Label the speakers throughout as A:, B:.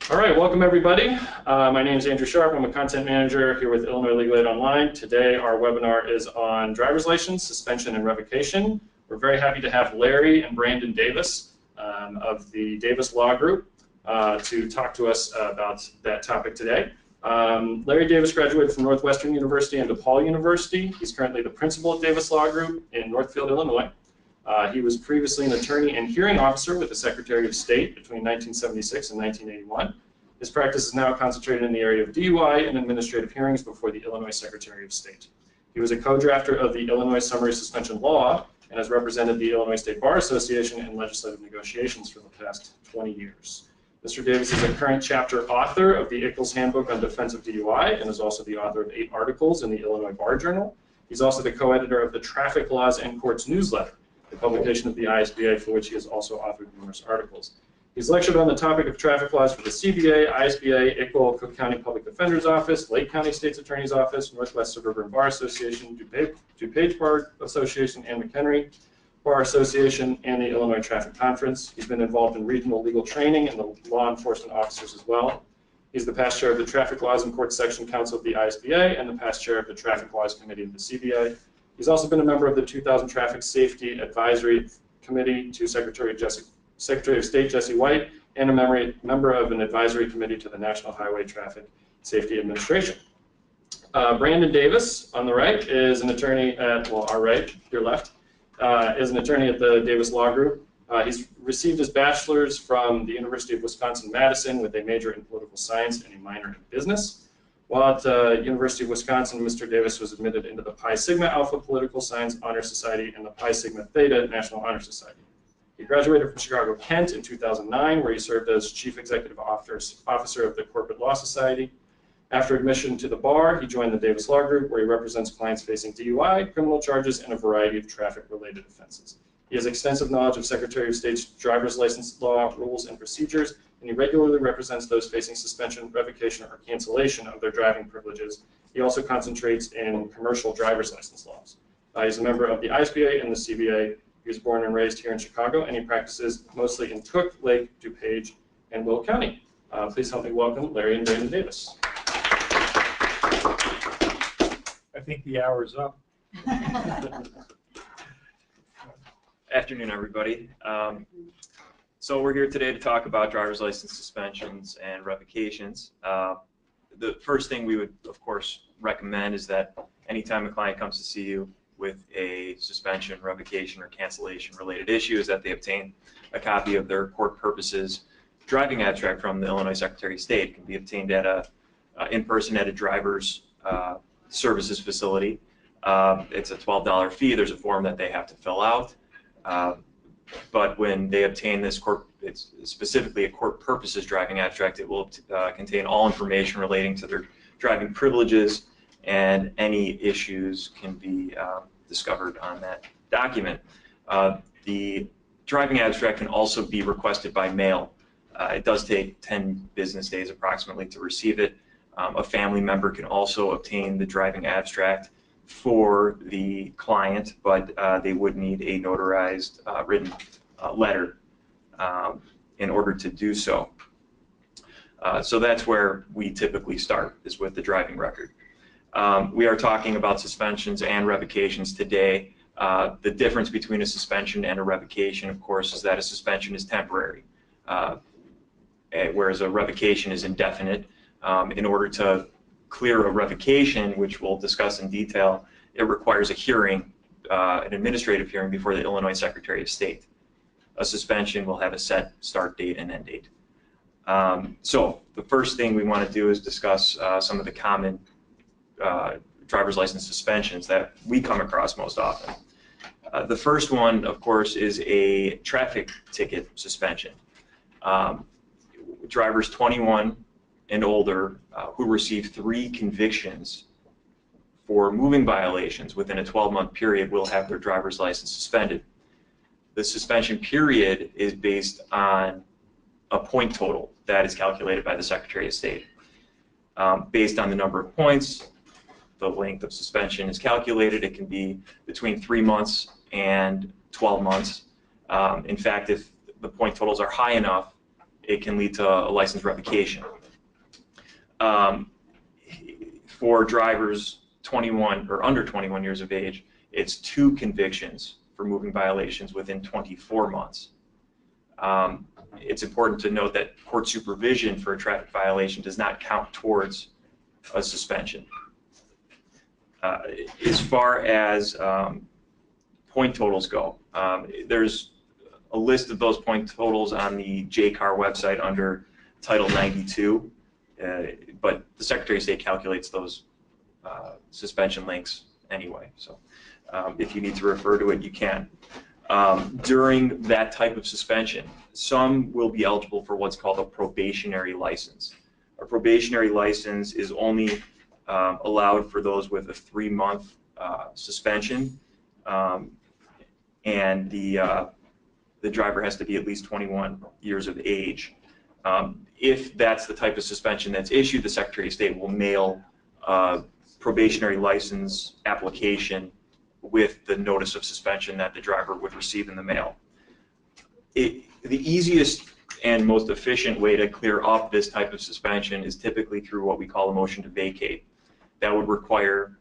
A: All right, welcome everybody. My name is Andrew Sharp. I'm a content manager here with Illinois Legal Aid Online. Today our webinar is on driver's license, suspension, and revocation. We're very happy to have Larry and Brandon Davis of the Davis Law Group to talk to us about that topic today. Larry Davis graduated from Northwestern University and DePaul University. He's currently the principal at Davis Law Group in Northfield, Illinois. He was previously an attorney and hearing officer with the Secretary of State between 1976 and 1981. His practice is now concentrated in the area of DUI and administrative hearings before the Illinois Secretary of State. He was a co-drafter of the Illinois Summary Suspension Law and has represented the Illinois State Bar Association in legislative negotiations for the past 20 years. Mr. Davis is a current chapter author of the Ickles Handbook on Defense of DUI and is also the author of 8 articles in the Illinois Bar Journal. He's also the co-editor of the Traffic Laws and Courts newsletter, the publication of the ISBA, for which he has also authored numerous articles. He's lectured on the topic of traffic laws for the CBA, ISBA, ICWL, Cook County Public Defender's Office, Lake County State's Attorney's Office, Northwest Suburban Bar Association, DuPage Bar Association, and McHenry Bar Association, and the Illinois Traffic Conference. He's been involved in regional legal training and the law enforcement officers as well. He's the past chair of the Traffic Laws and Courts Section Council of the ISBA and the past chair of the Traffic Laws Committee of the CBA. He's also been a member of the 2000 Traffic Safety Advisory Committee to Secretary of State Jesse White, and a member of an advisory committee to the National Highway Traffic Safety Administration. Brandon Davis, on the right, is an attorney at, well, our right, your left, is an attorney at the Davis Law Group. He's received his bachelor's from the University of Wisconsin-Madison with a major in political science and a minor in business. While at University of Wisconsin, Mr. Davis was admitted into the Pi Sigma Alpha Political Science Honor Society and the Pi Sigma Theta National Honor Society. He graduated from Chicago Kent in 2009, where he served as Chief Executive Officer of the Corporate Law Society. After admission to the bar, he joined the Davis Law Group, where he represents clients facing DUI, criminal charges, and a variety of traffic-related offenses. He has extensive knowledge of Secretary of State's driver's license law, rules, and procedures, and he regularly represents those facing suspension, revocation, or cancellation of their driving privileges. He also concentrates in commercial driver's license laws. He's a member of the ISBA and the CBA. He was born and raised here in Chicago, and he practices mostly in Cook, Lake, DuPage, and Will County. Please help me welcome Larry and Brandon Davis.
B: I think the hour is up.
C: Afternoon, everybody. So we're here today to talk about driver's license suspensions and revocations. The first thing we would, of course, recommend is that anytime a client comes to see you with a suspension, revocation, or cancellation related issue is that they obtain a copy of their court purposes driving abstract from the Illinois Secretary of State. It can be obtained at in person at a driver's services facility. It's a $12 fee. There's a form that they have to fill out. But when they obtain this it's specifically a court purposes driving abstract, it will contain all information relating to their driving privileges, and any issues can be discovered on that document. The driving abstract can also be requested by mail. It does take 10 business days approximately to receive it. A family member can also obtain the driving abstract for the client, but they would need a notarized written letter in order to do so. So that's where we typically start, is with the driving record. We are talking about suspensions and revocations today. The difference between a suspension and a revocation, of course, is that a suspension is temporary, whereas a revocation is indefinite. In order to clear a revocation, which we'll discuss in detail, it requires a hearing, an administrative hearing before the Illinois Secretary of State. A suspension will have a set start date and end date. So the first thing we want to do is discuss some of the common driver's license suspensions that we come across most often. The first one, of course, is a traffic ticket suspension. Drivers 21 and older who receive 3 convictions for moving violations within a 12-month period will have their driver's license suspended. The suspension period is based on a point total that is calculated by the Secretary of State. Based on the number of points, the length of suspension is calculated. It can be between 3 months and 12 months. In fact, if the point totals are high enough, it can lead to a license revocation. For drivers 21 or under 21 years of age, it's 2 convictions for moving violations within 24 months. It's important to note that court supervision for a traffic violation does not count towards a suspension. As far as point totals go, there's a list of those point totals on the JCAR website under Title 92, but the Secretary of State calculates those suspension lengths anyway. So if you need to refer to it, you can. During that type of suspension, some will be eligible for what's called a probationary license. A probationary license is only allowed for those with a 3-month suspension, and the driver has to be at least 21 years of age. If that's the type of suspension that's issued, the Secretary of State will mail a probationary license application with the notice of suspension that the driver would receive in the mail. The easiest and most efficient way to clear up this type of suspension is typically through what we call a motion to vacate. That would require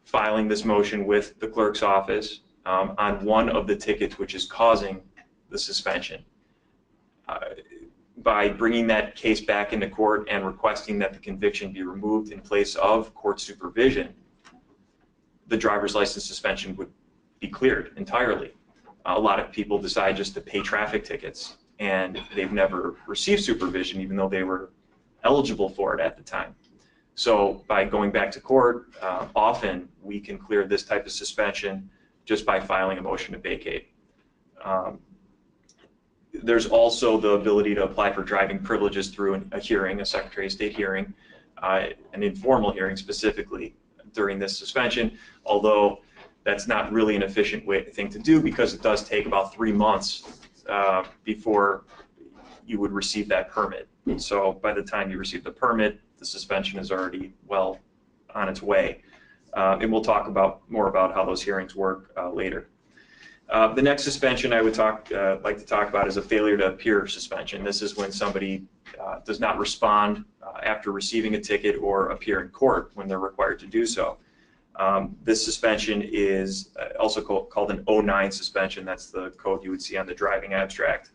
C: filing this motion with the clerk's office on one of the tickets which is causing the suspension. By bringing that case back into court and requesting that the conviction be removed in place of court supervision, the driver's license suspension would be cleared entirely. A lot of people decide just to pay traffic tickets, and they've never received supervision even though they were eligible for it at the time. So by going back to court, often we can clear this type of suspension just by filing a motion to vacate. There's also the ability to apply for driving privileges through a hearing, a Secretary of State hearing, an informal hearing specifically during this suspension, although that's not really an efficient thing to do because it does take about 3 months before you would receive that permit. So by the time you receive the permit, the suspension is already well on its way. And we'll talk more about how those hearings work later. The next suspension I would like to talk about is a failure to appear suspension. This is when somebody does not respond after receiving a ticket or appear in court when they're required to do so. This suspension is also called an 09 suspension. That's the code you would see on the driving abstract.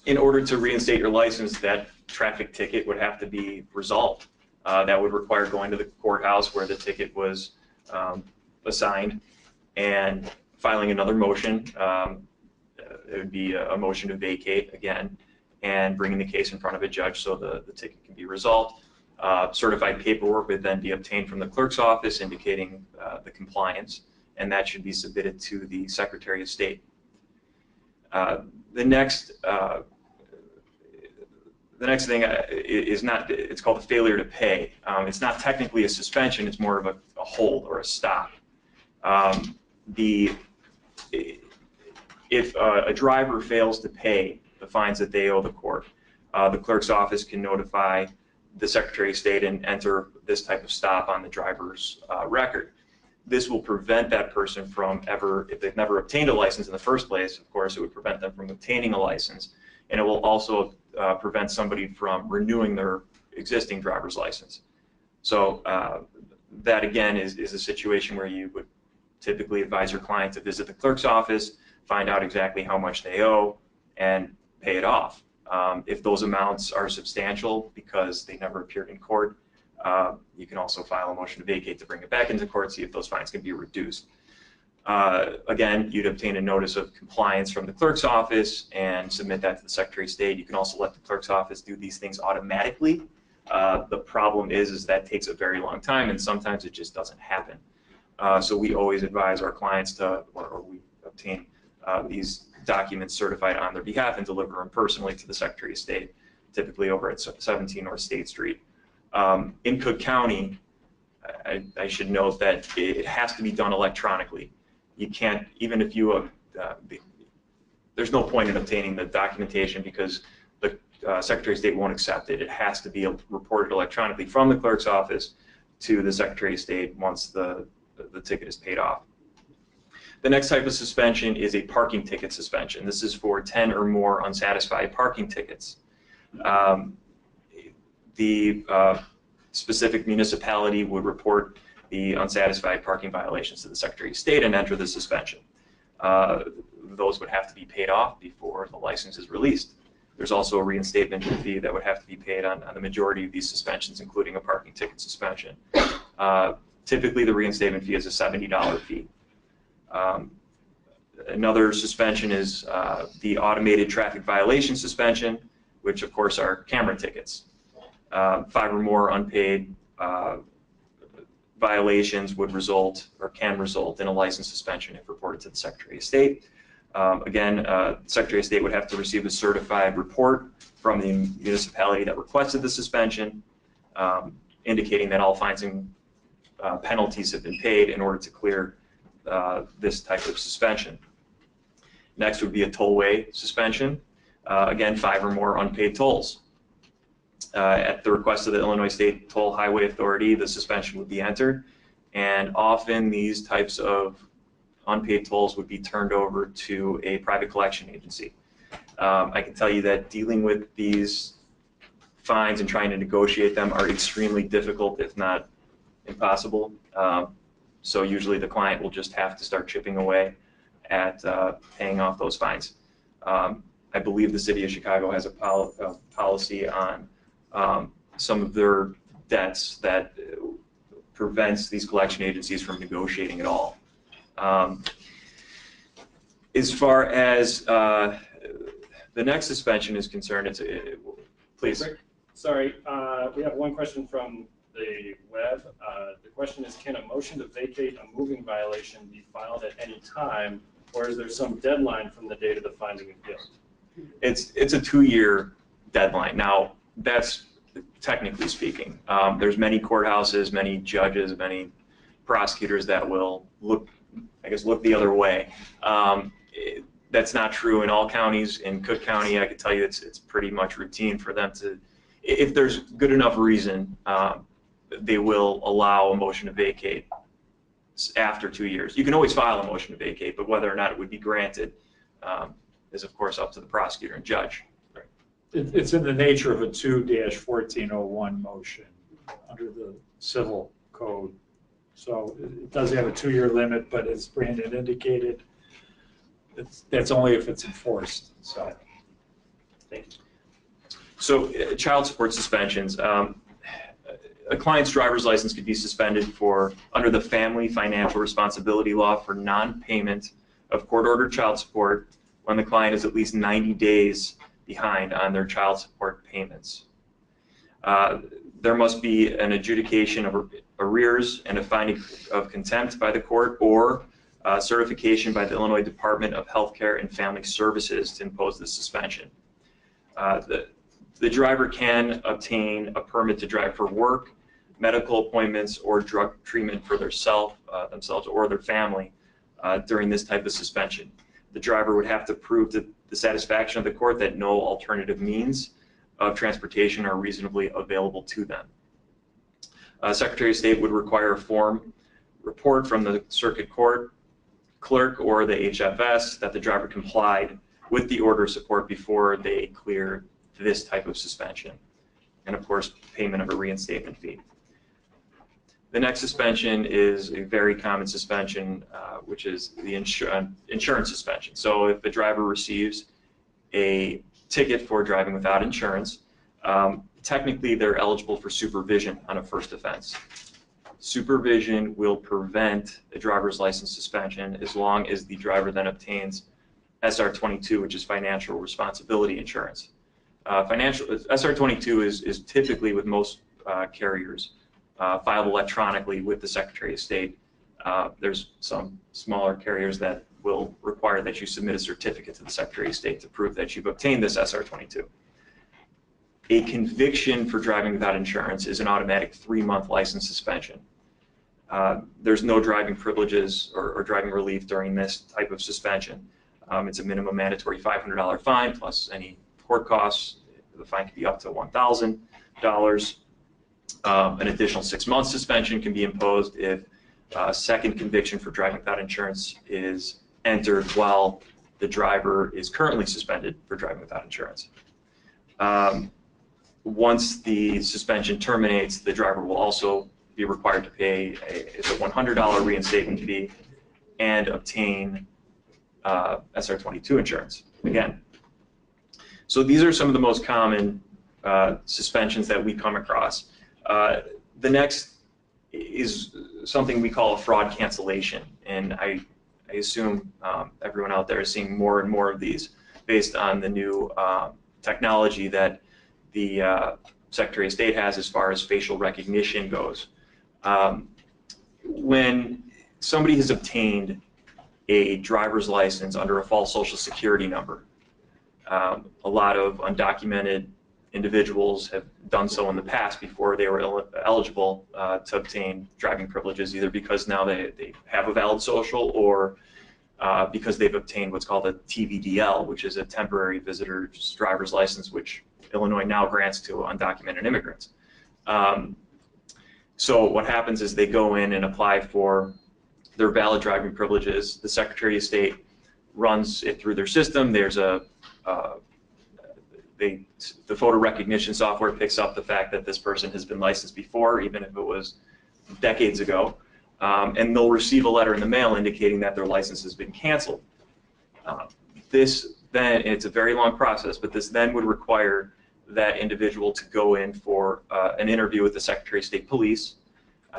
C: In order to reinstate your license, that traffic ticket would have to be resolved. That would require going to the courthouse where the ticket was assigned and filing another motion. It would be a motion to vacate again and bringing the case in front of a judge so the ticket can be resolved. Certified paperwork would then be obtained from the clerk's office indicating the compliance, and that should be submitted to the Secretary of State. The next thing is it's called a failure to pay. It's not technically a suspension, it's more of a hold or a stop. If a driver fails to pay the fines that they owe the court, the clerk's office can notify the Secretary of State and enter this type of stop on the driver's record. This will prevent that person from if they've never obtained a license in the first place, of course, it would prevent them from obtaining a license, and it will also prevent somebody from renewing their existing driver's license. So that, again, is a situation where you would typically advise your client to visit the clerk's office, find out exactly how much they owe, and pay it off. If those amounts are substantial because they never appeared in court, you can also file a motion to vacate to bring it back into court, see if those fines can be reduced. Again, you'd obtain a notice of compliance from the clerk's office and submit that to the Secretary of State. You can also let the clerk's office do these things automatically. The problem is that takes a very long time, and sometimes it just doesn't happen. So we always advise our clients or we obtain these documents certified on their behalf and deliver them personally to the Secretary of State, typically over at 17 North State Street. In Cook County, I should note that it has to be done electronically. You can't, even if you, there's no point in obtaining the documentation because the Secretary of State won't accept it. It has to be reported electronically from the clerk's office to the Secretary of State once the ticket is paid off. The next type of suspension is a parking ticket suspension. This is for 10 or more unsatisfied parking tickets. The specific municipality would report the unsatisfied parking violations to the Secretary of State and enter the suspension. Those would have to be paid off before the license is released. There's also a reinstatement fee that would have to be paid on the majority of these suspensions, including a parking ticket suspension. Typically, the reinstatement fee is a $70 fee. Another suspension is the automated traffic violation suspension, which of course are camera tickets. 5 or more unpaid violations would result or can result in a license suspension if reported to the Secretary of State. Again, Secretary of State would have to receive a certified report from the municipality that requested the suspension, indicating that all fines and penalties have been paid in order to clear this type of suspension. Next would be a tollway suspension. Again, 5 or more unpaid tolls. At the request of the Illinois State Toll Highway Authority, the suspension would be entered, and often these types of unpaid tolls would be turned over to a private collection agency. I can tell you that dealing with these fines and trying to negotiate them are extremely difficult, if not impossible. So usually the client will just have to start chipping away at paying off those fines. I believe the City of Chicago has a policy on some of their debts that prevents these collection agencies from negotiating at all. As far as the next suspension is concerned, please.
A: Sorry, we have one question from the web. The question is, can a motion to vacate a moving violation be filed at any time, or is there some deadline from the date of the finding of guilt?
C: It's a 2-year deadline. Now, that's technically speaking. There's many courthouses, many judges, many prosecutors that will look the other way. That's not true in all counties. In Cook County, I can tell you it's pretty much routine for them to, if there's good enough reason, they will allow a motion to vacate after 2 years. You can always file a motion to vacate, but whether or not it would be granted is of course up to the prosecutor and judge.
B: It's in the nature of a 2-1401 motion under the civil code. So it does have a 2-year limit, but as Brandon indicated, that's only if it's enforced. So,
A: thank you.
C: So child support suspensions. A client's driver's license could be suspended under the Family Financial Responsibility Law for non-payment of court-ordered child support when the client is at least 90 days behind on their child support payments. There must be an adjudication of arrears and a finding of contempt by the court, or certification by the Illinois Department of Healthcare and Family Services to impose the suspension. The driver can obtain a permit to drive for work, medical appointments, or drug treatment for themselves or their family during this type of suspension. The driver would have to prove to the satisfaction of the court that no alternative means of transportation are reasonably available to them. Secretary of State would require a form report from the circuit court clerk or the HFS that the driver complied with the order of support before they clear this type of suspension, and of course payment of a reinstatement fee. The next suspension is a very common suspension, which is the insurance suspension. So if the driver receives a ticket for driving without insurance, technically they're eligible for supervision on a first offense. Supervision will prevent a driver's license suspension as long as the driver then obtains SR-22, which is financial responsibility insurance. SR-22 is typically, with most carriers, filed electronically with the Secretary of State. There's some smaller carriers that will require that you submit a certificate to the Secretary of State to prove that you've obtained this SR-22. A conviction for driving without insurance is an automatic 3-month license suspension. There's no driving privileges or driving relief during this type of suspension. It's a minimum mandatory $500 fine plus any court costs. The fine can be up to $1,000. An additional 6-month suspension can be imposed if second conviction for driving without insurance is entered while the driver is currently suspended for driving without insurance. Once the suspension terminates, the driver will also be required to pay a $100 reinstatement fee and obtain SR22 insurance again. So these are some of the most common suspensions that we come across. The next is something we call a fraud cancellation, and I assume everyone out there is seeing more and more of these based on the new technology that the Secretary of State has as far as facial recognition goes. When somebody has obtained a driver's license under a false social security number, a lot of undocumented individuals have done so in the past before they were eligible to obtain driving privileges, either because now they have a valid social or because they've obtained what's called a TVDL, which is a temporary visitor's driver's license, which Illinois now grants to undocumented immigrants. So what happens is they go in and apply for their valid driving privileges. The Secretary of State runs it through their system. There's the photo recognition software picks up the fact that this person has been licensed before, even if it was decades ago, and they'll receive a letter in the mail indicating that their license has been canceled. This then, it's a very long process, but this then would require that individual to go in for an interview with the Secretary of State Police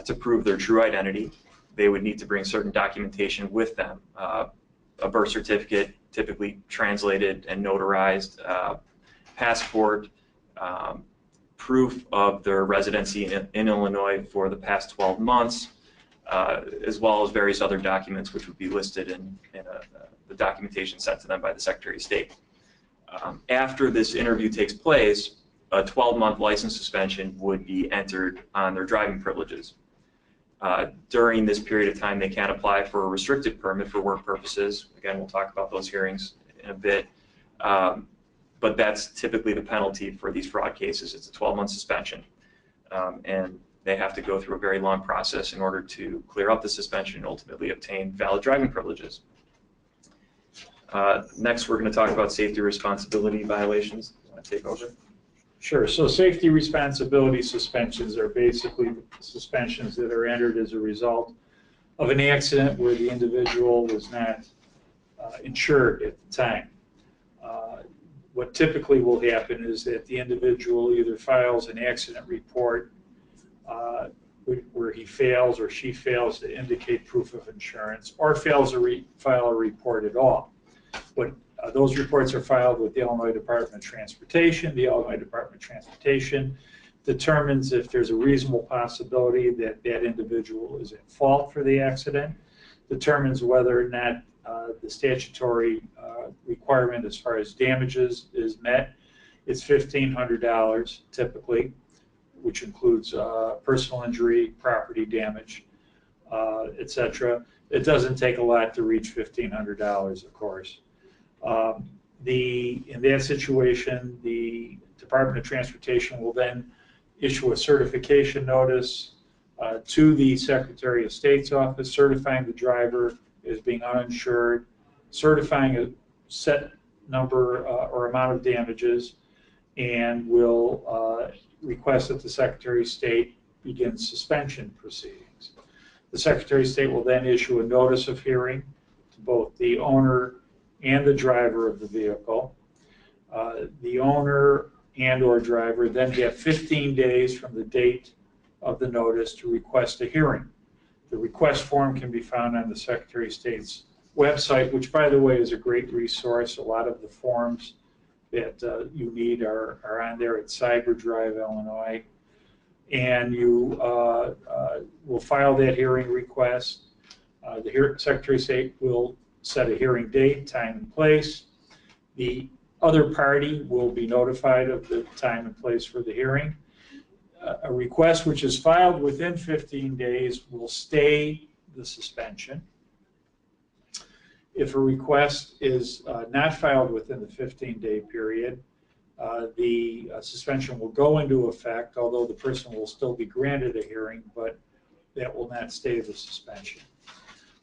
C: to prove their true identity. They would need to bring certain documentation with them, a birth certificate, typically translated and notarized, passport, proof of their residency in Illinois for the past 12 months, as well as various other documents which would be listed in the documentation sent to them by the Secretary of State. After this interview takes place, a 12-month license suspension would be entered on their driving privileges. During this period of time, they can apply for a restricted permit for work purposes. Again, we'll talk about those hearings in a bit. But that's typically the penalty for these fraud cases. It's a 12-month suspension. And they have to go through a very long process in order to clear up the suspension and ultimately obtain valid driving privileges. Next, we're going to talk about safety responsibility violations. You want to take over?
B: Sure. So safety responsibility suspensions are basically suspensions that are entered as a result of an accident where the individual was not insured at the time. What typically will happen is that the individual either files an accident report where he fails or she fails to indicate proof of insurance, or fails to file a report at all. Those reports are filed with the Illinois Department of Transportation. The Illinois Department of Transportation determines if there's a reasonable possibility that that individual is at fault for the accident, determines whether or not the statutory requirement as far as damages is met. It's $1,500 typically, which includes personal injury, property damage, etc. It doesn't take a lot to reach $1,500, of course. In that situation, the Department of Transportation will then issue a certification notice to the Secretary of State's office, certifying the driver as being uninsured, certifying a set number or amount of damages, and will request that the Secretary of State begin suspension proceedings. The Secretary of State will then issue a notice of hearing to both the owner and the driver of the vehicle. The owner and or driver then have 15 days from the date of the notice to request a hearing. The request form can be found on the Secretary of State's website, which, by the way, is a great resource. A lot of the forms that you need are on there at CyberDrive, Illinois. And you will file that hearing request. The Secretary of State will set a hearing date, time, and place. The other party will be notified of the time and place for the hearing. A request which is filed within 15 days will stay the suspension. If a request is not filed within the 15-day period, the suspension will go into effect, although the person will still be granted a hearing, but that will not stay the suspension.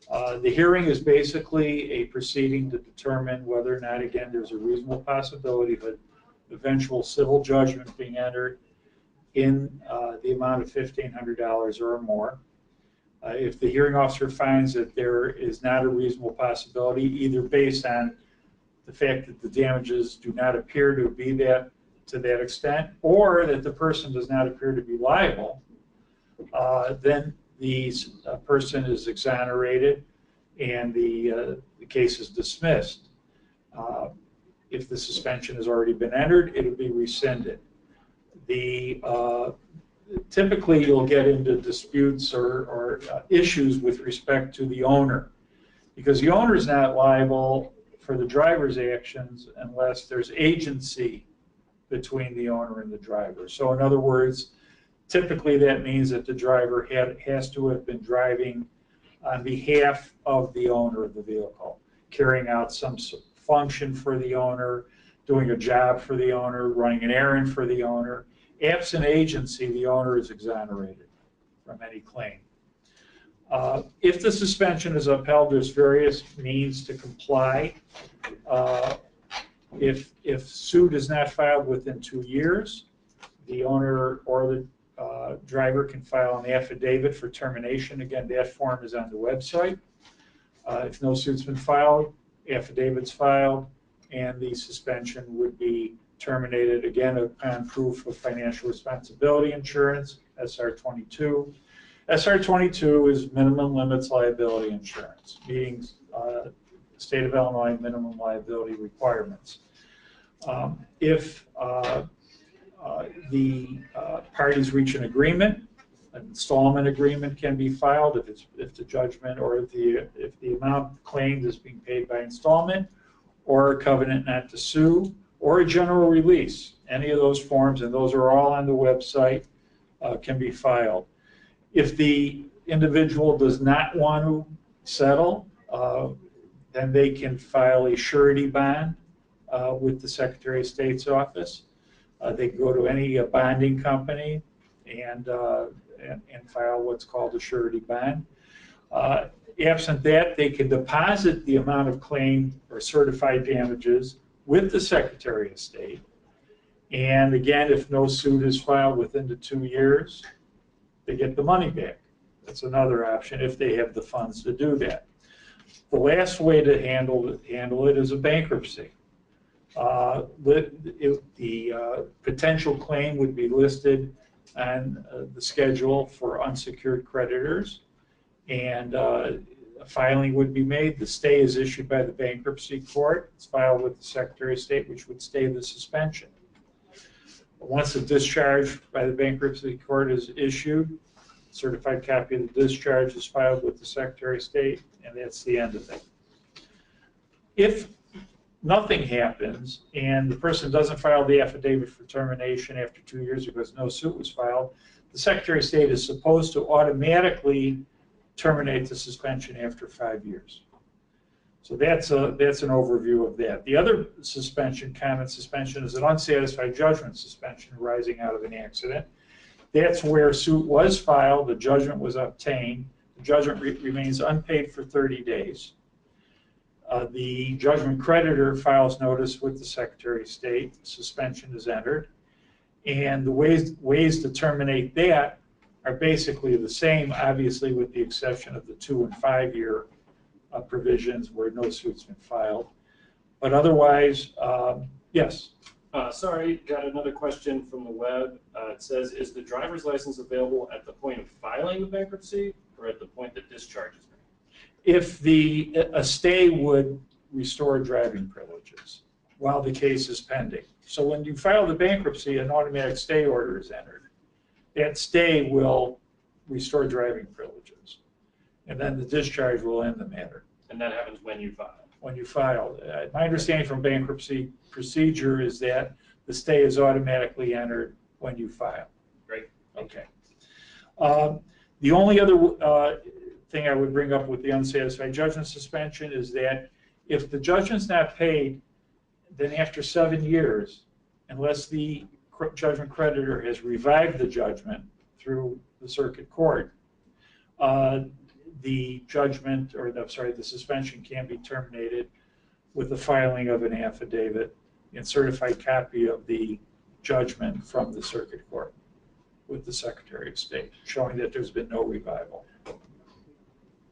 B: The hearing is basically a proceeding to determine whether or not, again, there's a reasonable possibility of an eventual civil judgment being entered in the amount of $1,500 or more. If the hearing officer finds that there is not a reasonable possibility, either based on the fact that the damages do not appear to be that to that extent, or that the person does not appear to be liable, then the person is exonerated and the case is dismissed. If the suspension has already been entered, it will be rescinded. Typically, you'll get into disputes or issues with respect to the owner, because the owner is not liable for the driver's actions unless there's agency between the owner and the driver. So in other words, typically that means that the driver has to have been driving on behalf of the owner of the vehicle, carrying out some function for the owner, doing a job for the owner, running an errand for the owner. Absent agency, the owner is exonerated from any claim. If the suspension is upheld, there's various means to comply. If suit is not filed within 2 years, the owner or the driver can file an affidavit for termination. Again, that form is on the website. If no suit's been filed, affidavit's filed, and the suspension would be terminated, again, upon proof of financial responsibility insurance, SR-22. SR-22 is minimum limits liability insurance, meaning state of Illinois minimum liability requirements. If the parties reach an agreement, an installment agreement can be filed if the judgment or if the amount claimed is being paid by installment, or a covenant not to sue, or a general release. Any of those forms, and those are all on the website, can be filed. If the individual does not want to settle, then they can file a surety bond with the Secretary of State's office. They can go to any bonding company and file what's called a surety bond. Absent that, they can deposit the amount of claim or certified damages with the Secretary of State. And again, if no suit is filed within the 2 years, they get the money back. That's another option if they have the funds to do that. The last way to handle it is a bankruptcy. The potential claim would be listed on the schedule for unsecured creditors, and a filing would be made. The stay is issued by the bankruptcy court. It's filed with the Secretary of State, which would stay the suspension. Once a discharge by the bankruptcy court is issued, a certified copy of the discharge is filed with the Secretary of State, and that's the end of it. If nothing happens and the person doesn't file the affidavit for termination after 2 years because no suit was filed, the Secretary of State is supposed to automatically terminate the suspension after 5 years. So that's an overview of that. The other suspension, common suspension, is an unsatisfied judgment suspension arising out of an accident. That's where suit was filed, the judgment was obtained, the judgment remains unpaid for 30 days. The judgment creditor files notice with the Secretary of State, suspension is entered, and the ways to terminate that are basically the same, obviously with the exception of the 2 and 5 year provisions where no suit's been filed. But otherwise, yes.
A: Sorry, got another question from the web. It says, is the driver's license available at the point of filing the bankruptcy or at the point that discharge is made?
B: If a stay would restore driving privileges while the case is pending. So when you file the bankruptcy, an automatic stay order is entered. That stay will restore driving privileges. And then the discharge will end the matter.
A: And that happens when you file? When you
B: file. My understanding from bankruptcy procedure is that the stay is automatically entered when you file.
A: Great.
B: Okay. The only other thing I would bring up with the unsatisfied judgment suspension is that if the judgment's not paid, then after 7 years, unless the judgment creditor has revived the judgment through the circuit court, the judgment, or the suspension can be terminated with the filing of an affidavit and certified copy of the judgment from the circuit court with the Secretary of State, showing that there's been no revival.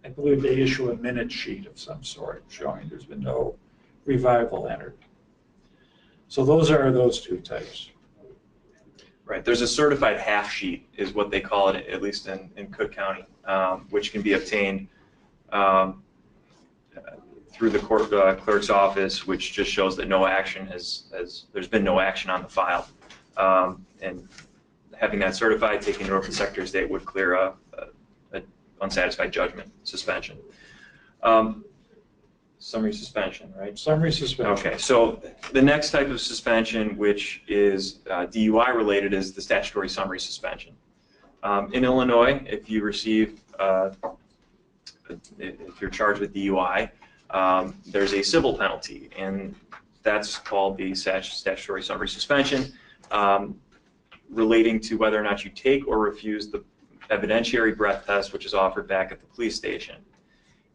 B: I believe they issue a minute sheet of some sort showing there's been no revival entered. So those are those two types.
C: Right. There's a certified half sheet, is what they call it, at least in Cook County, which can be obtained through the court clerk's office, which just shows that no action there's been no action on the file. And having that certified, taking it over to the Secretary of State would clear a unsatisfied judgment suspension. Summary suspension, right?
B: Summary suspension.
C: Okay, so the next type of suspension, which is DUI related, is the statutory summary suspension. In Illinois, if you receive, if you're charged with DUI, there's a civil penalty, and that's called the statutory summary suspension, relating to whether or not you take or refuse the evidentiary breath test, which is offered back at the police station.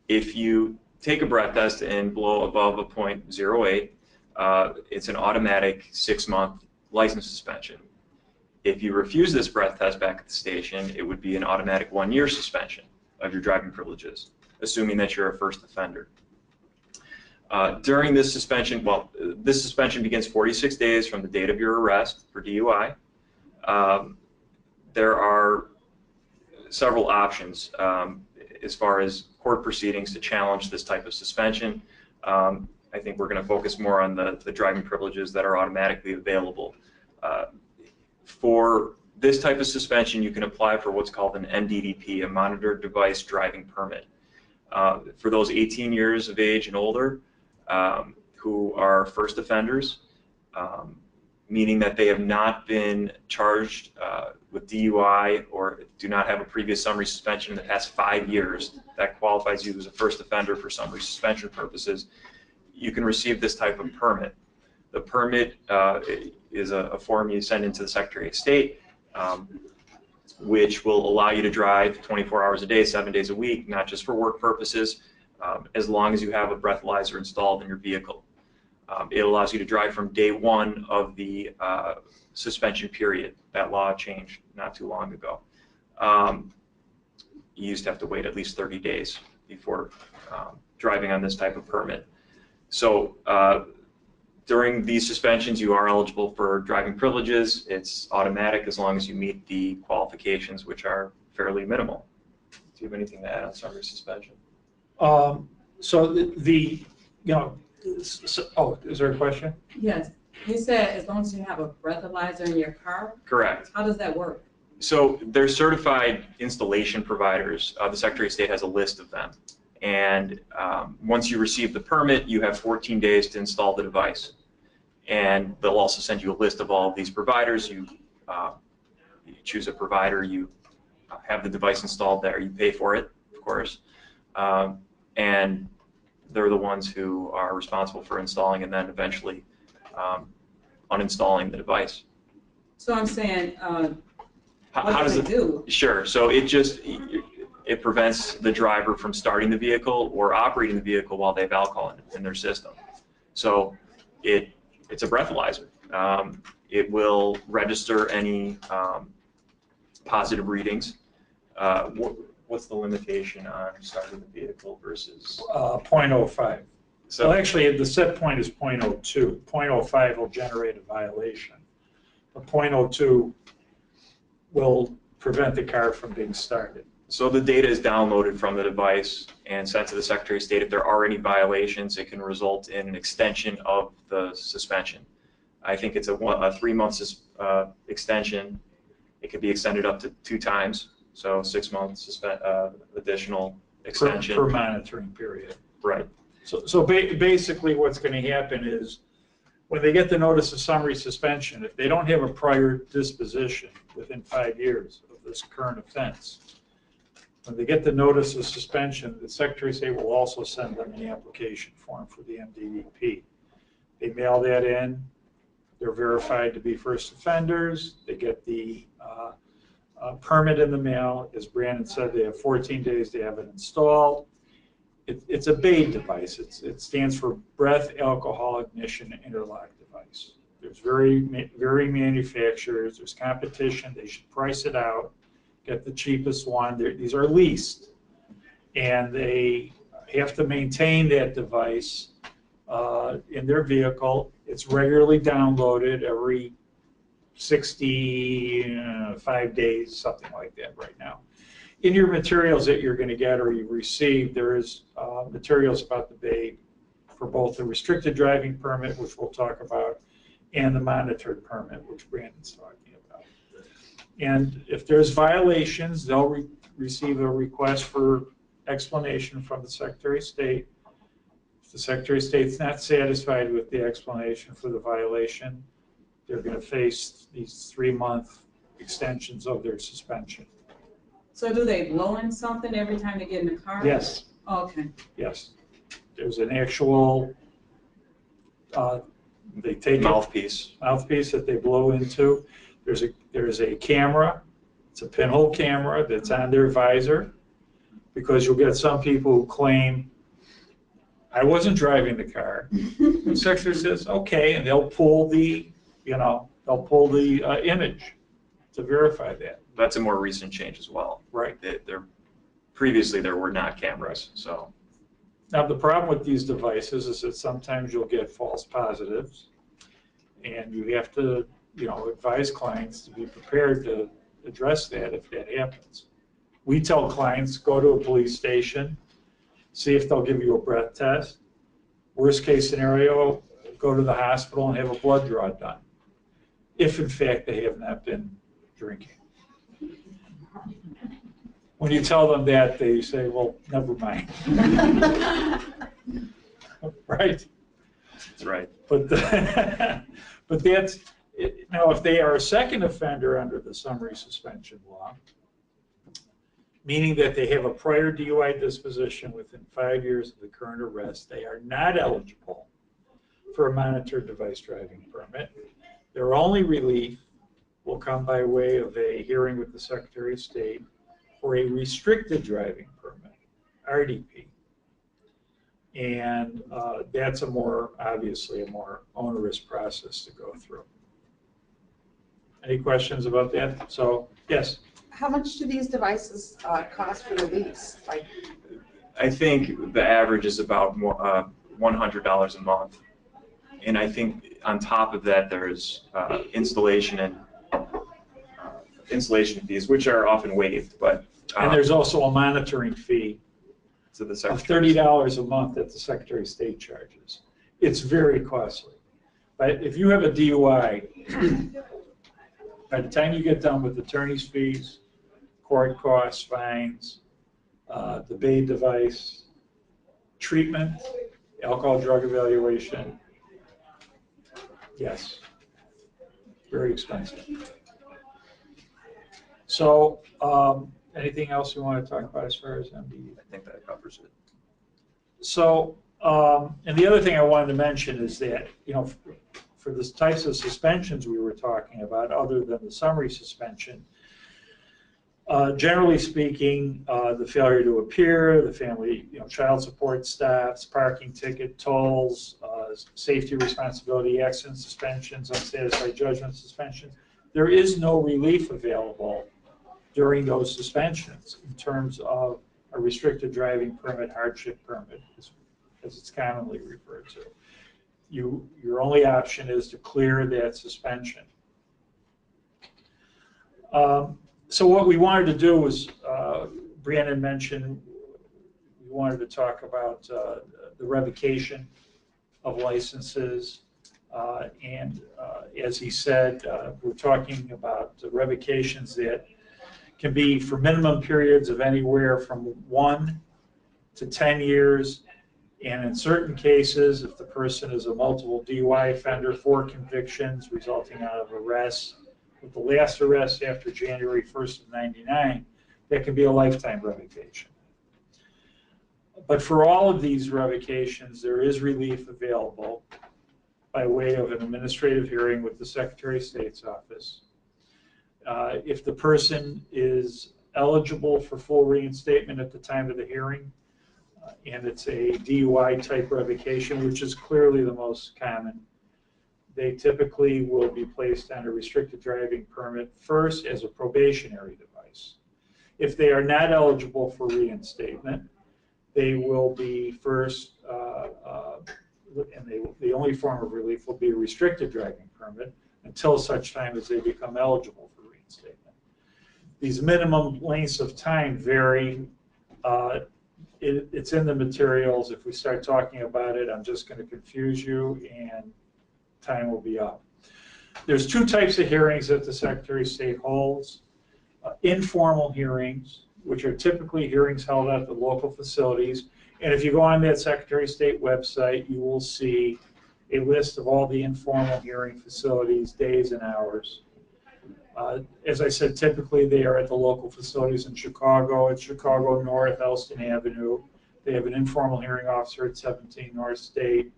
C: If you take a breath test and blow above a .08, it's an automatic 6-month license suspension. If you refuse this breath test back at the station, it would be an automatic 1-year suspension of your driving privileges, assuming that you're a first offender. During this suspension, this suspension begins 46 days from the date of your arrest for DUI. There are several options as far as court proceedings to challenge this type of suspension. I think we're going to focus more on the driving privileges that are automatically available. For this type of suspension, you can apply for what's called an MDDP, a monitored device driving permit. For those 18 years of age and older who are first offenders, meaning that they have not been charged with DUI or do not have a previous summary suspension in the past 5 years, that qualifies you as a first offender for summary suspension purposes, you can receive this type of permit. The permit is a form you send into the Secretary of State, which will allow you to drive 24 hours a day, 7 days a week, not just for work purposes, as long as you have a breathalyzer installed in your vehicle. It allows you to drive from day 1 of the suspension period. That law changed not too long ago. You used to have to wait at least 30 days before driving on this type of permit. So during these suspensions, you are eligible for driving privileges. It's automatic as long as you meet the qualifications, which are fairly minimal. Do you have anything to add on summary suspension?
B: So is there a question?
D: Yes. You said as long as you have a breathalyzer in your car?
C: Correct.
D: How does that work?
C: So they're certified installation providers. The Secretary of State has a list of them. And once you receive the permit, you have 14 days to install the device. And they'll also send you a list of all of these providers. You choose a provider, you have the device installed there, you pay for it, of course. And they're the ones who are responsible for installing and then eventually uninstalling the device.
D: So I'm saying,
C: how does it
D: do?
C: Sure. So it prevents the driver from starting the vehicle or operating the vehicle while they have alcohol in their system. So it's a breathalyzer. It will register any positive readings. What's the limitation on starting the vehicle versus?
B: 0.05.
C: So
B: Well, actually, the set point is 0.02. 0.05 will generate a violation. A 0.02 will prevent the car from being started.
C: So the data is downloaded from the device and sent to the Secretary of State. If there are any violations, it can result in an extension of the suspension. I think it's a 3-month extension. It could be extended up to 2 times, so 6 months additional extension.
B: Per monitoring period.
C: Right.
B: So basically what's going to happen is when they get the notice of summary suspension, if they don't have a prior disposition within 5 years of this current offense, when they get the notice of suspension, the Secretary of State will also send them an application form for the MDDP. They mail that in. They're verified to be first offenders. They get the permit in the mail. As Brandon said, they have 14 days to have it installed. It's a BAID device. It stands for Breath Alcohol Ignition Interlock Device. There's very manufacturers. There's competition. They should price it out, get the cheapest one. These are leased, and they have to maintain that device in their vehicle. It's regularly downloaded every 65 days, something like that right now. In your materials that you're going to get or you receive, there is materials about the BAID for both the restricted driving permit, which we'll talk about, and the monitored permit, which Brandon's talking about. And if there's violations, they'll receive a request for explanation from the Secretary of State. If the Secretary of State's not satisfied with the explanation for the violation, they're going to face these 3-month extensions of their suspension.
D: So do they blow in something every time they get in the car?
B: Yes.
D: Okay.
B: Yes. There's an actual, they take
C: Mouthpiece.
B: mouthpiece that they blow into. There's a camera. It's a pinhole camera that's on their visor, because you'll get some people who claim, I wasn't driving the car. The Secretary says, okay, and they'll pull the, image to verify that.
C: That's a more recent change as well.
B: Right.
C: Previously, there were not cameras, so.
B: Now, the problem with these devices is that sometimes you'll get false positives, and you have to, advise clients to be prepared to address that if that happens. We tell clients, go to a police station, see if they'll give you a breath test. Worst case scenario, go to the hospital and have a blood draw done, if in fact they have not been drinking. When you tell them that, they say, well, never mind. Right?
C: That's right.
B: But that's, now if they are a second offender under the summary suspension law, meaning that they have a prior DUI disposition within 5 years of the current arrest, they are not eligible for a monitored device driving permit. Their only relief will come by way of a hearing with the Secretary of State for a restricted driving permit, RDP. And that's obviously a more onerous process to go through. Any questions about that? So, yes.
E: How much do these devices cost for the lease?
C: I think the average is about $100 a month. And I think on top of that, there's installation fees, which are often waived. But
B: and there's also a monitoring fee
C: to the
B: of
C: Secretary.
B: $30 a month that the Secretary of State charges. It's very costly. But if you have a DUI, by the time you get done with attorney's fees, court costs, fines, the BAID device, treatment, alcohol drug evaluation, yes, very expensive. So, anything else you want to talk about as far as MD?
C: I think that covers it.
B: So, and the other thing I wanted to mention is that, for the types of suspensions we were talking about, other than the summary suspension, generally speaking, the failure to appear, the family, child support stops, parking ticket, tolls, safety responsibility, accident suspensions, unsatisfied judgment suspensions, there is no relief available during those suspensions in terms of a restricted driving permit, hardship permit, as it's commonly referred to. Your only option is to clear that suspension. So what we wanted to do was, Brandon mentioned, we wanted to talk about the revocation of licenses. And as he said, we're talking about revocations that can be for minimum periods of anywhere from 1 to 10 years. And in certain cases, if the person is a multiple DUI offender, 4 convictions resulting out of arrests, with the last arrest after January 1st of '99, that can be a lifetime revocation. But for all of these revocations, there is relief available by way of an administrative hearing with the Secretary of State's office. If the person is eligible for full reinstatement at the time of the hearing, and it's a DUI type revocation, which is clearly the most common, they typically will be placed on a restricted driving permit first as a probationary device. If they are not eligible for reinstatement, they will be first, and the only form of relief will be a restricted driving permit until such time as they become eligible for reinstatement. These minimum lengths of time vary. It's in the materials. If we start talking about it, I'm just going to confuse you and time will be up. There's two types of hearings that the Secretary of State holds. Informal hearings, which are typically hearings held at the local facilities. And if you go on that Secretary of State website, you will see a list of all the informal hearing facilities, days and hours. As I said, typically they are at the local facilities in Chicago. It's Chicago North, Elston Avenue. They have an informal hearing officer at 17 North State.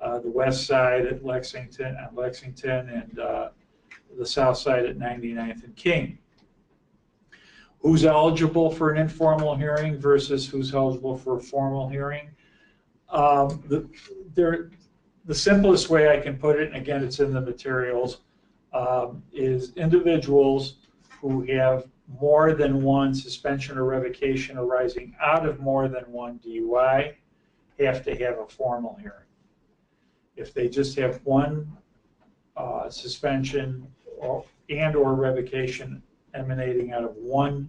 B: The west side at Lexington, and the south side at 99th and King. Who's eligible for an informal hearing versus who's eligible for a formal hearing? The simplest way I can put it, and again it's in the materials, is individuals who have more than one suspension or revocation arising out of more than one DUI have to have a formal hearing. If they just have one suspension or revocation emanating out of one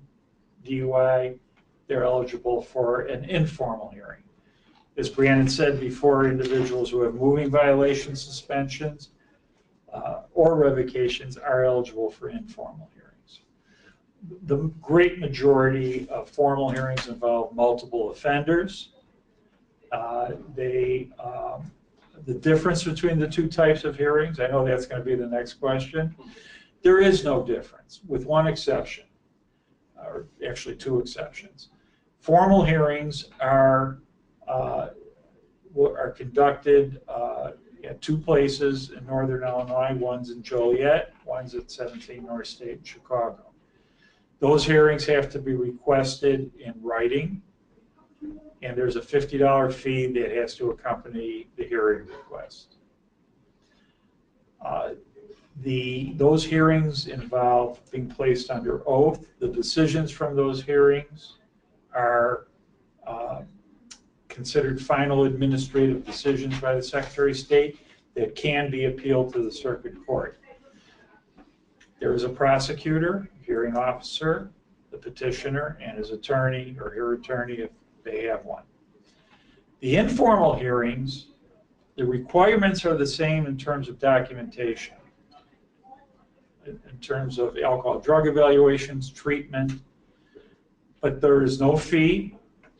B: DUI, they're eligible for an informal hearing. As Brandon said before, individuals who have moving violation suspensions or revocations are eligible for informal hearings. The great majority of formal hearings involve multiple offenders. The difference between the two types of hearings, I know that's going to be the next question. There is no difference, with one exception, or actually two exceptions. Formal hearings are conducted at two places in Northern Illinois. One's in Joliet, one's at 17 North State in Chicago. Those hearings have to be requested in writing, and there's a $50 fee that has to accompany the hearing request. Those hearings involve being placed under oath. The decisions from those hearings are considered final administrative decisions by the Secretary of State that can be appealed to the circuit court. There is a prosecutor, hearing officer, the petitioner, and his attorney or her attorney if they have one. The informal hearings, the requirements are the same in terms of documentation, in terms of alcohol drug evaluations, treatment, but there is no fee,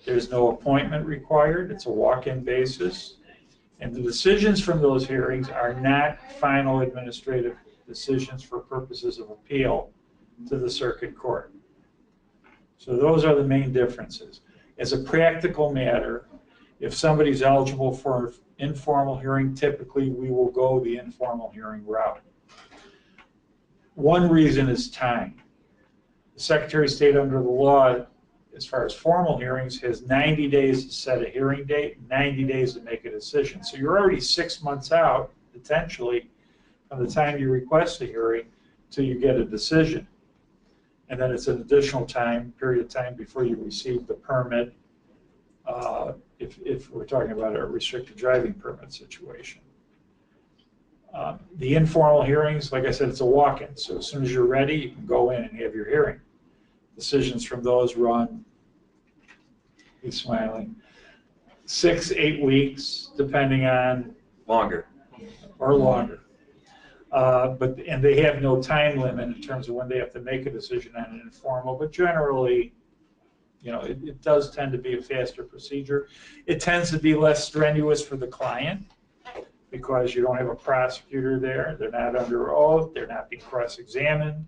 B: there's no appointment required, it's a walk-in basis, and the decisions from those hearings are not final administrative decisions for purposes of appeal to the circuit court. So those are the main differences. As a practical matter, if somebody's eligible for an informal hearing, typically we will go the informal hearing route. One reason is time. The Secretary of State under the law, as far as formal hearings, has 90 days to set a hearing date, 90 days to make a decision. So you're already 6 months out, potentially, from the time you request a hearing till you get a decision. And then it's an additional period of time before you receive the permit, if we're talking about a restricted driving permit situation. The informal hearings, like I said, it's a walk-in. So as soon as you're ready, you can go in and have your hearing. Decisions from those run, he's smiling, 6-8 weeks, depending on
C: Longer.
B: or longer. And they have no time limit in terms of when they have to make a decision on an informal, but generally, you know, it does tend to be a faster procedure. It tends to be less strenuous for the client because you don't have a prosecutor there. They're not under oath. They're not being cross-examined.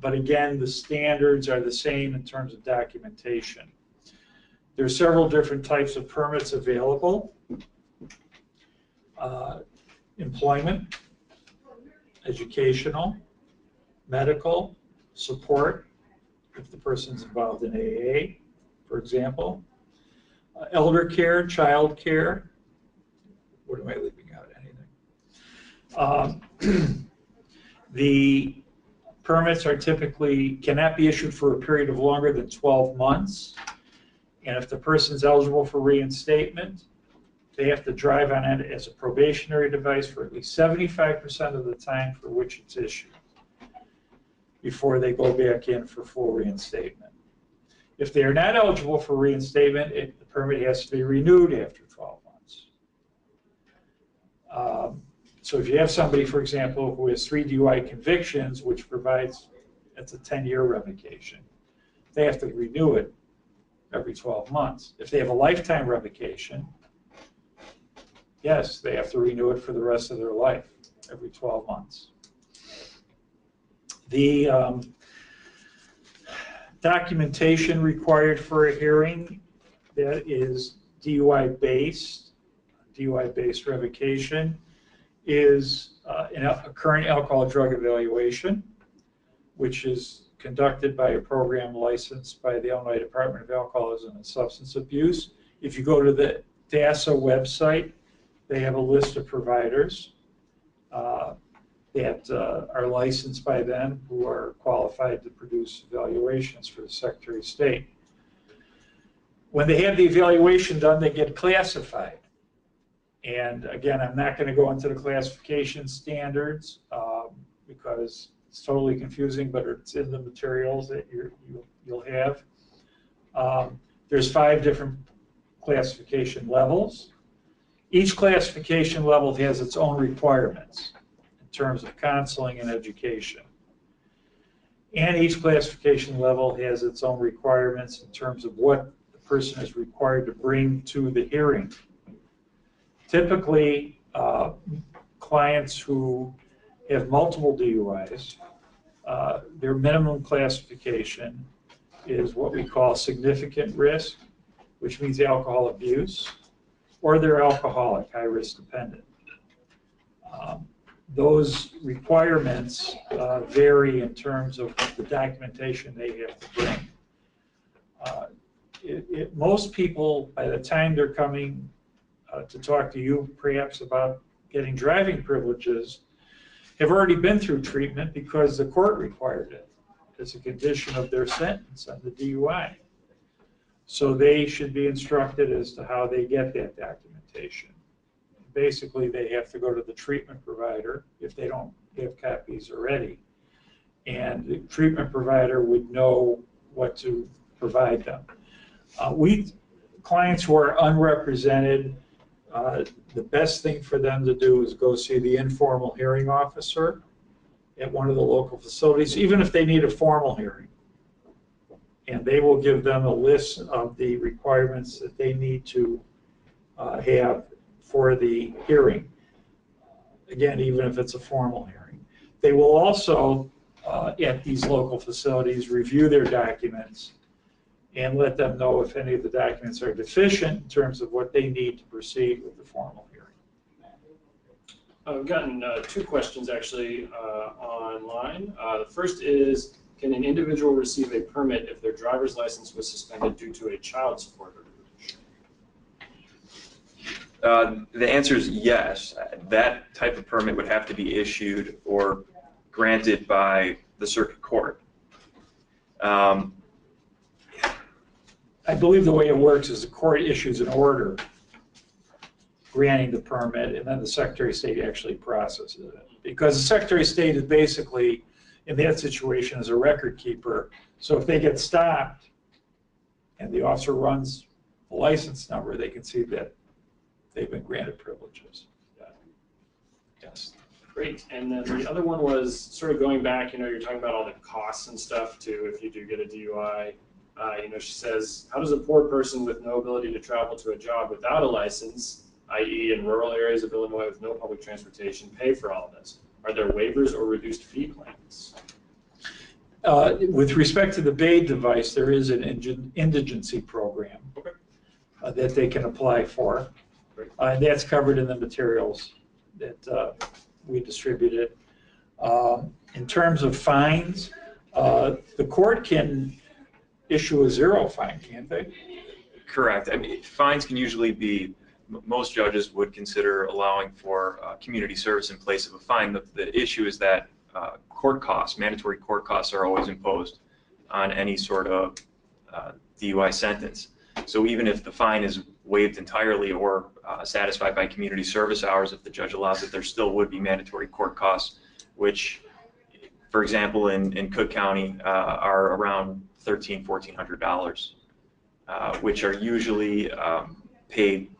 B: But again, the standards are the same in terms of documentation. There are several different types of permits available. Employment, educational, medical support, if the person's involved in AA, for example, elder care, child care. What am I leaving out? Anything? The permits are typically, cannot be issued for a period of longer than 12 months. And if the person's eligible for reinstatement, they have to drive on it as a probationary device for at least 75% of the time for which it's issued before they go back in for full reinstatement. If they are not eligible for reinstatement, the permit has to be renewed after 12 months. So if you have somebody, for example, who has 3 DUI convictions, which provides, it's a 10-year revocation, they have to renew it every 12 months. If they have a lifetime revocation, yes, they have to renew it for the rest of their life, every 12 months. The documentation required for a hearing, that is DUI-based revocation, is a current alcohol drug evaluation, which is conducted by a program licensed by the Illinois Department of Alcoholism and Substance Abuse. If you go to the DASA website, they have a list of providers that are licensed by them who are qualified to produce evaluations for the Secretary of State. When they have the evaluation done, they get classified. And again, I'm not going to go into the classification standards because it's totally confusing, but it's in the materials that you'll have. There's 5 different classification levels. Each classification level has its own requirements in terms of counseling and education. And each classification level has its own requirements in terms of what the person is required to bring to the hearing. Typically, clients who have multiple DUIs, their minimum classification is what we call significant risk, which means alcohol abuse, or they're alcoholic, high-risk dependent. Those requirements vary in terms of the documentation they have to bring. Most people, by the time they're coming to talk to you perhaps about getting driving privileges, have already been through treatment because the court required it as a condition of their sentence on the DUI. So they should be instructed as to how they get that documentation. Basically, they have to go to the treatment provider if they don't have copies already. And the treatment provider would know what to provide them. Clients who are unrepresented, the best thing for them to do is go see the informal hearing officer at one of the local facilities, even if they need a formal hearing. And they will give them a list of the requirements that they need to have for the hearing. Again, even if it's a formal hearing. They will also, at these local facilities, review their documents and let them know if any of the documents are deficient in terms of what they need to proceed with the formal hearing.
A: I've gotten 2 questions actually online. The first is, can an individual receive a permit if their driver's license was suspended due to a child support order?
C: The answer is yes. That type of permit would have to be issued or granted by the circuit court.
B: I believe the way it works is the court issues an order granting the permit, and then the Secretary of State actually processes it. Because the Secretary of State is basically, in that situation, is a record keeper. So if they get stopped and the officer runs the license number, they can see that they've been granted privileges. Yes.
A: Great. And then the other one was sort of going back, you're talking about all the costs and stuff too if you do get a DUI. She says, how does a poor person with no ability to travel to a job without a license, i.e. in rural areas of Illinois with no public transportation, pay for all of this? Are there waivers or reduced fee plans?
B: With respect to the BAID device, there is an indigency program that they can apply for. And that's covered in the materials that we distributed. In terms of fines, the court can issue a zero fine, can't they?
C: Correct. I mean, fines can usually be, most judges would consider allowing for community service in place of a fine. The issue is that court costs, mandatory court costs, are always imposed on any sort of DUI sentence. So even if the fine is waived entirely or satisfied by community service hours, if the judge allows it, there still would be mandatory court costs, which, for example, in Cook County are around $1,300, $1,400, which are usually paid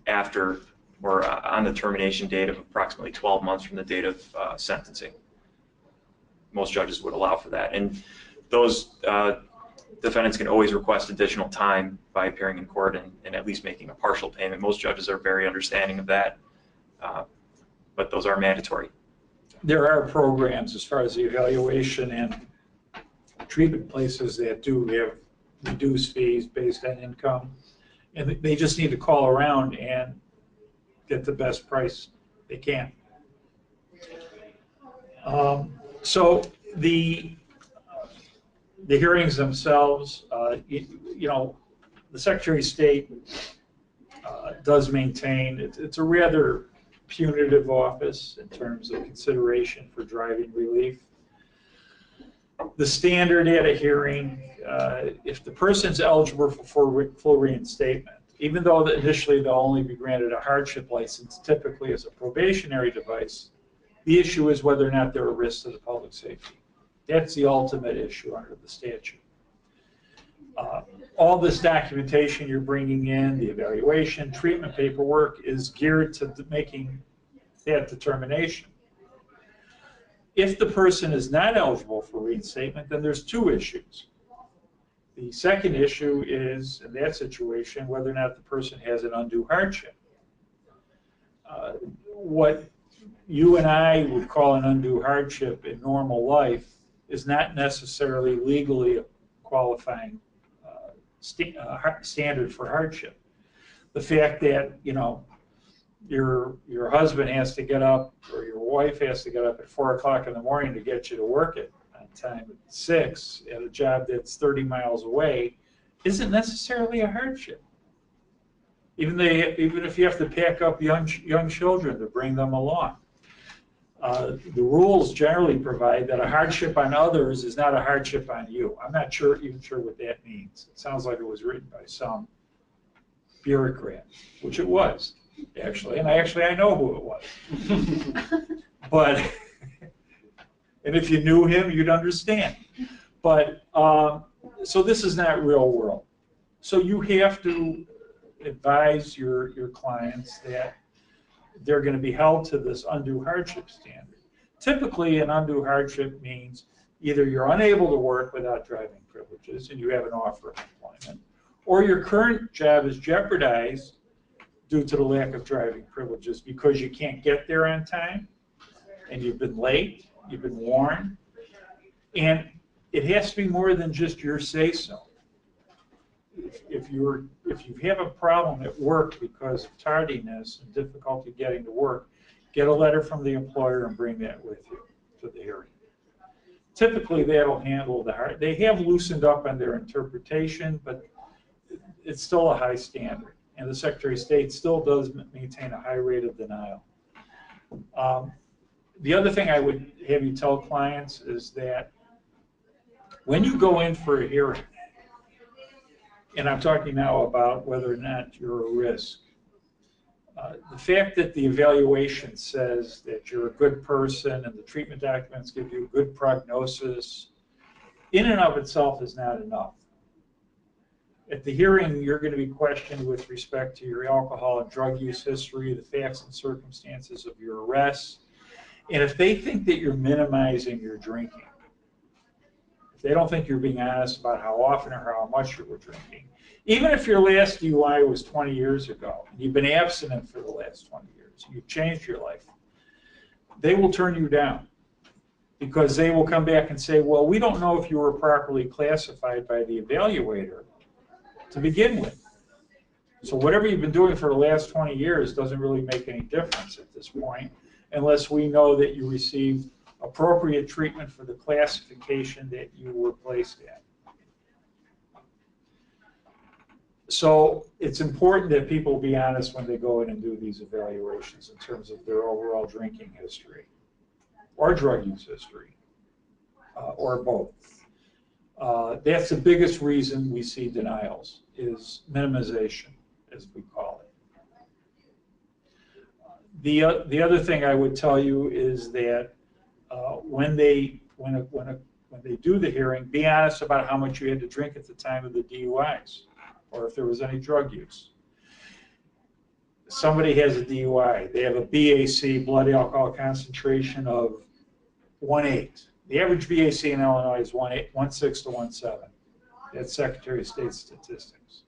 C: after or on the termination date of approximately 12 months from the date of sentencing. Most judges would allow for that. And those defendants can always request additional time by appearing in court and at least making a partial payment. Most judges are very understanding of that, but those are mandatory.
B: There are programs as far as the evaluation and treatment places that do have reduced fees based on income, and they just need to call around and get the best price they can. So the hearings themselves, you know, the Secretary of State does maintain, it's a rather punitive office in terms of consideration for driving relief. The standard at a hearing, if the person's eligible for full reinstatement, even though initially they'll only be granted a hardship license, typically as a probationary device, the issue is whether or not they're a risk to the public safety. That's the ultimate issue under the statute. All this documentation you're bringing in, the evaluation, treatment paperwork, is geared to making that determination. If the person is not eligible for reinstatement, then there's two issues. The second issue is, in that situation, whether or not the person has an undue hardship. What you and I would call an undue hardship in normal life is not necessarily legally a qualifying standard for hardship. The fact that, you know, your husband has to get up, or your wife has to get up at 4 o'clock in the morning to get you to work on time at 6 at a job that's 30 miles away isn't necessarily a hardship. Even if you have to pack up young children to bring them along. The rules generally provide that a hardship on others is not a hardship on you. I'm not even sure what that means. It sounds like it was written by some bureaucrat, which it was, actually. And I know who it was. But, and if you knew him, you'd understand. But, so this is not real world. So you have to advise your clients that they're going to be held to this undue hardship standard. Typically, an undue hardship means either you're unable to work without driving privileges and you have an offer of employment, or your current job is jeopardized due to the lack of driving privileges because you can't get there on time, and you've been late, you've been warned, and it has to be more than just your say-so. If you have a problem at work because of tardiness and difficulty getting to work, get a letter from the employer and bring that with you to the hearing. Typically, that'll handle the hard. They have loosened up on their interpretation, but it's still a high standard, and the Secretary of State still does maintain a high rate of denial. The other thing I would have you tell clients is that when you go in for a hearing, and I'm talking now about whether or not you're a risk. The fact that the evaluation says that you're a good person and the treatment documents give you a good prognosis, in and of itself is not enough. At the hearing, you're going to be questioned with respect to your alcohol and drug use history, the facts and circumstances of your arrest, and if they think that you're minimizing your drinking, if they don't think you're being honest about how often or how much you were drinking, even if your last DUI was 20 years ago, and you've been abstinent for the last 20 years, you've changed your life, they will turn you down because they will come back and say, well, we don't know if you were properly classified by the evaluator to begin with. So whatever you've been doing for the last 20 years doesn't really make any difference at this point unless we know that you received appropriate treatment for the classification that you were placed at. So it's important that people be honest when they go in and do these evaluations in terms of their overall drinking history or drug use history, or both. That's the biggest reason we see denials, is minimization, as we call it. The other thing I would tell you is that when they do the hearing, be honest about how much you had to drink at the time of the DUIs, or if there was any drug use. Somebody has a DUI, they have a BAC, blood alcohol concentration of 1.8. The average BAC in Illinois is 1.6 to 1.7. That's Secretary of State statistics.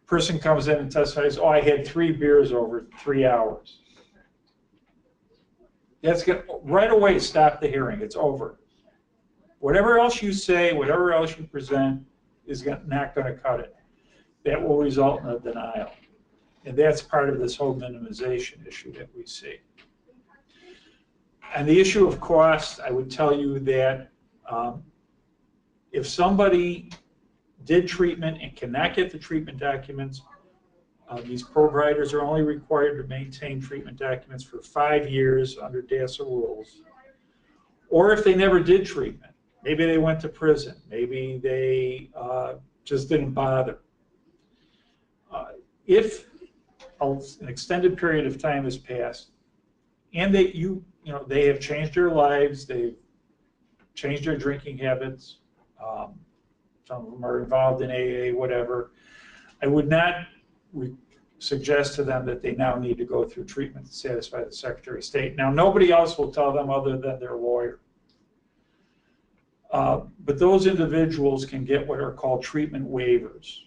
B: Person comes in and testifies, oh, I had 3 beers over 3 hours. That's going to right away stop the hearing. It's over. Whatever else you say, whatever else you present is not going to cut it. That will result in a denial. And that's part of this whole minimization issue that we see. And the issue of cost, I would tell you that if somebody did treatment and cannot get the treatment documents, these providers are only required to maintain treatment documents for 5 years under DASA rules. Or if they never did treatment, maybe they went to prison, maybe they just didn't bother. If an extended period of time has passed and they have changed their lives, they've changed their drinking habits, some of them are involved in AA, whatever, I would not suggest to them that they now need to go through treatment to satisfy the Secretary of State. Now, nobody else will tell them other than their lawyer. But those individuals can get what are called treatment waivers.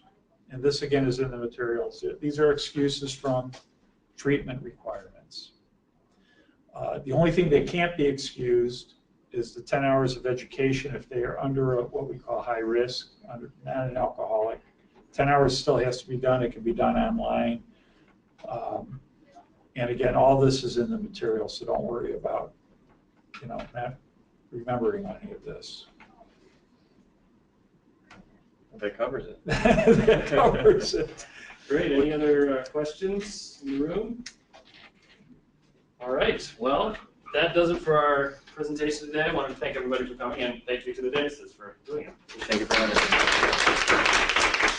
B: And this, again, is in the materials. These are excuses from treatment requirements. The only thing that can't be excused is the 10 hours of education if they are under what we call high risk, not an alcoholic. 10 hours still has to be done. It can be done online. And again, all this is in the material, so don't worry about, not remembering any of this.
C: That covers it.
B: That covers it.
A: Great. Any other questions in the room? All right. Well, that does it for our presentation today. I want to thank everybody for coming, and thank you to the dentists for doing it.
C: Thank you for having us.